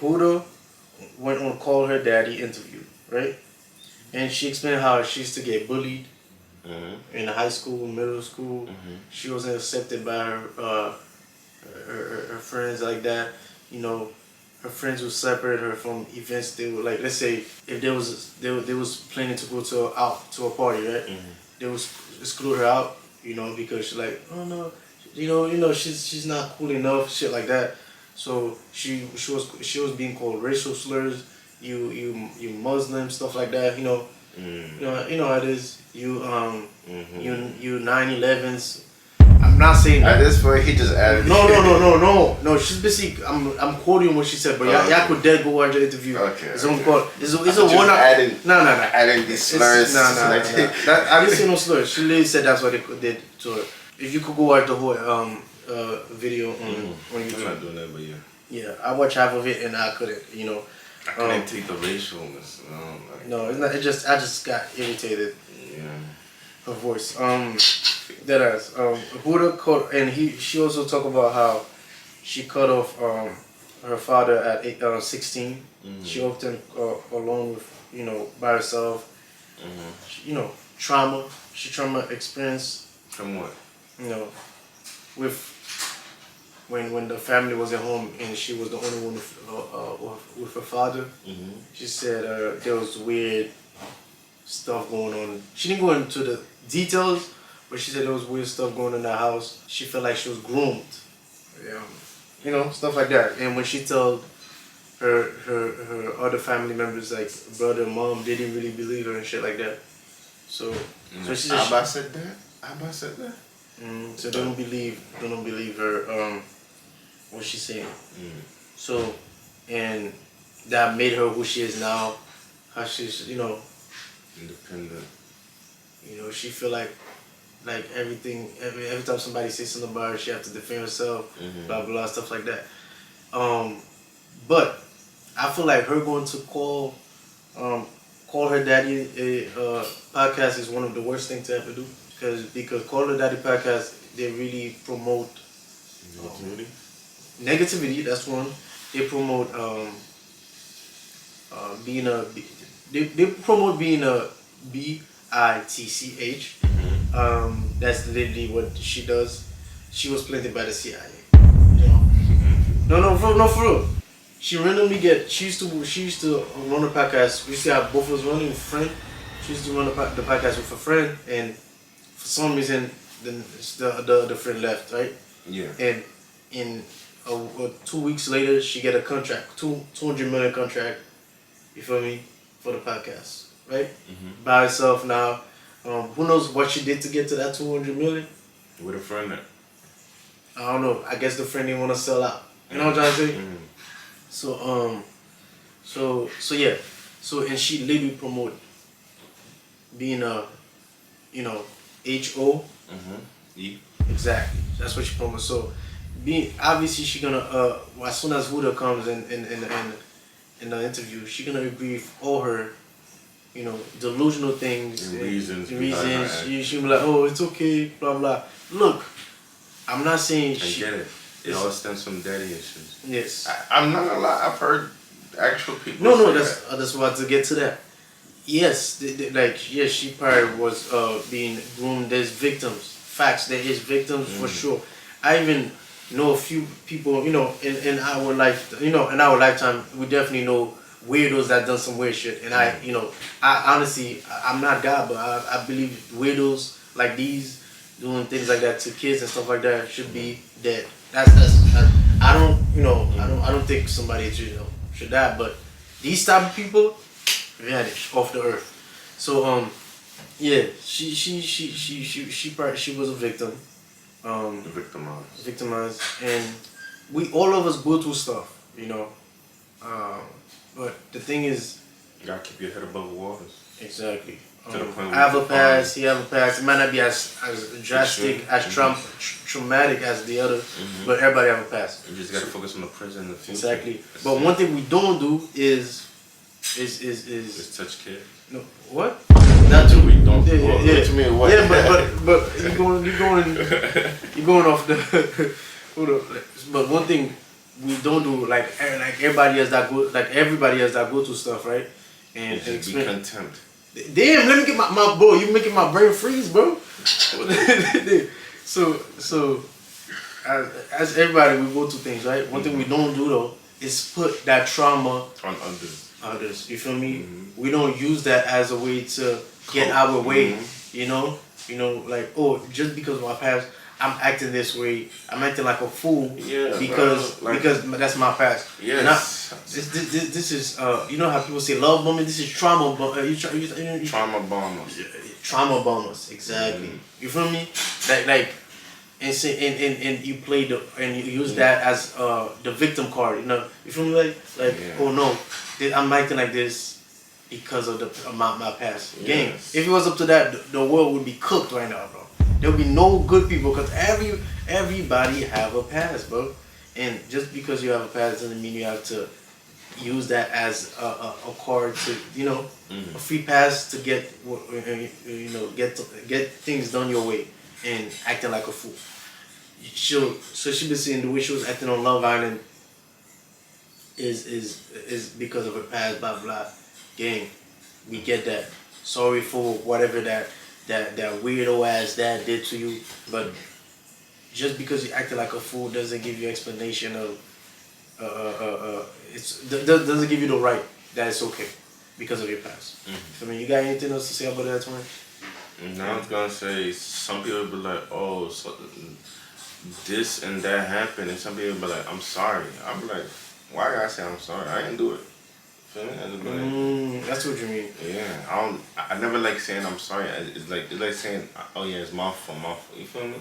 Huda went on Call Her Daddy interview, right? And she explained how she used to get bullied in high school, middle school. She wasn't accepted by her friends like that. You know, her friends would separate her from events. They would like, let's say, if they was planning to go to a party, right? They would exclude her out. You know, because she's like, oh no, she's not cool enough, shit like that. So she was being called racial slurs. You Muslim, stuff like that. You know how it is. You 9/11s. I'm not saying at that. this point he just added. No. She's basically. I'm quoting what she said, but y'all could dead go watch the interview. Okay. It's on call. It's a one. No. Adding these slurs. No. I didn't say no slurs. She literally said that's what they did to her. If you could go watch the whole video on YouTube. I'm not doing that, but yeah. Yeah, I watched half of it and I couldn't. I couldn't take the racialness. No, it's not. I just got irritated. Yeah. Her voice. That ass. Huda cut, and she also talked about how she cut off her father at 16. She often alone with by herself. Trauma. Trauma experience. From what? With when the family was at home and she was the only one with her father. She said there was weird stuff going on. She didn't go into the details, but she said there was weird stuff going on in the house. She felt like she was groomed. Stuff like that. And when she told her other family members, like brother, mom, they didn't really believe her and shit like that. So she said Abba said that? Abba said that? So they don't believe her what she's saying. So, and that made her who she is now. How she's independent. She feel like everything every time somebody says something about her, she have to defend herself, blah blah stuff like that. But I feel like her going to call her daddy a podcast is one of the worst things to ever do, because Call Her Daddy podcast, they really promote negativity. That's one. They promote they promote being a bitch. That's literally what she does. She was planted by the CIA. No, for real. She used to run a podcast. We used to have both of us running with a friend. She used to run the podcast with a friend, and for some reason, then the friend left, right? Yeah. And in 2 weeks later, she get a contract, $200 million contract. You feel me? For the podcast, right? By herself now. Who knows what she did to get to that $200 million? With a friend there. I don't know. I guess the friend didn't want to sell out. You know what I'm trying to say? So yeah. So, and she literally promote being a, HO. E. Exactly. That's what she promotes. So, obviously she gonna as soon as Huda comes in the interview, she gonna agree with all her, delusional things. The reasons. She be like, oh, it's okay, blah blah. Look, I'm not saying I get it. It all stems from daddy issues. Yes. I'm not gonna lie. I've heard actual people. No. That's why to get to that. Yes, yes, she probably was being groomed. There's victims. Facts. There is victims for sure. I even know a few people. In our life. In our lifetime, we definitely know weirdos that done some weird shit. And I honestly, I'm not God, but I believe weirdos like these doing things like that to kids and stuff like that should be dead. That's I don't think somebody should die, but these type of people vanish off the earth. So yeah, she was a victim. Victimized, and all of us go through stuff, but the thing is, you gotta keep your head above waters. Exactly. To the point I have a past. He have a past. It might not be as drastic, as traumatic as the other, but everybody have a past. You just gotta focus on the present and the future. Exactly. But one thing we don't do is just touch kids. No, what? Not too. We don't. Yeah. To me, what? Yeah, but you're going off the. Hold on. But one thing we don't do like everybody else that go to stuff, right? And just be content. Damn, let me get my bro. You making my brain freeze, bro. so as everybody, we go to things, right? One thing we don't do though is put that trauma on others. Others, you feel me? We don't use that as a way to get our way. You know, like, oh, just because of my past, I'm acting this way. I'm acting like a fool. Yeah, because that's my past. Yes. This is you know how people say love bombing. This is trauma. Trauma bombers. Trauma bombers. Exactly. You feel me? Like. And you play and you use that as the victim card, you know. You feel me? Oh no, I'm acting like this because of my past game. If it was up to that, the world would be cooked right now, bro. There would be no good people because everybody have a past, bro. And just because you have a past doesn't mean you have to use that as a card to, you know, a free pass to get get things done your way. And acting like a fool. So she been saying the way she was acting on Love Island is because of her past, blah blah. Gang, we get that. Sorry for whatever that weirdo ass dad did to you, but just because you acted like a fool doesn't give you explanation of doesn't give you the right that it's okay because of your past. I mean, you got anything else to say about that, Twain? Now I was gonna say, some people be like, oh, so this and that happened, and some people be like, I'm sorry. I'm like, why gotta say I'm sorry? I didn't do it. Feel me? I just be like, that's what you mean. Yeah, I never like saying I'm sorry. It's like saying, oh yeah, it's my fault, my fault. You feel me?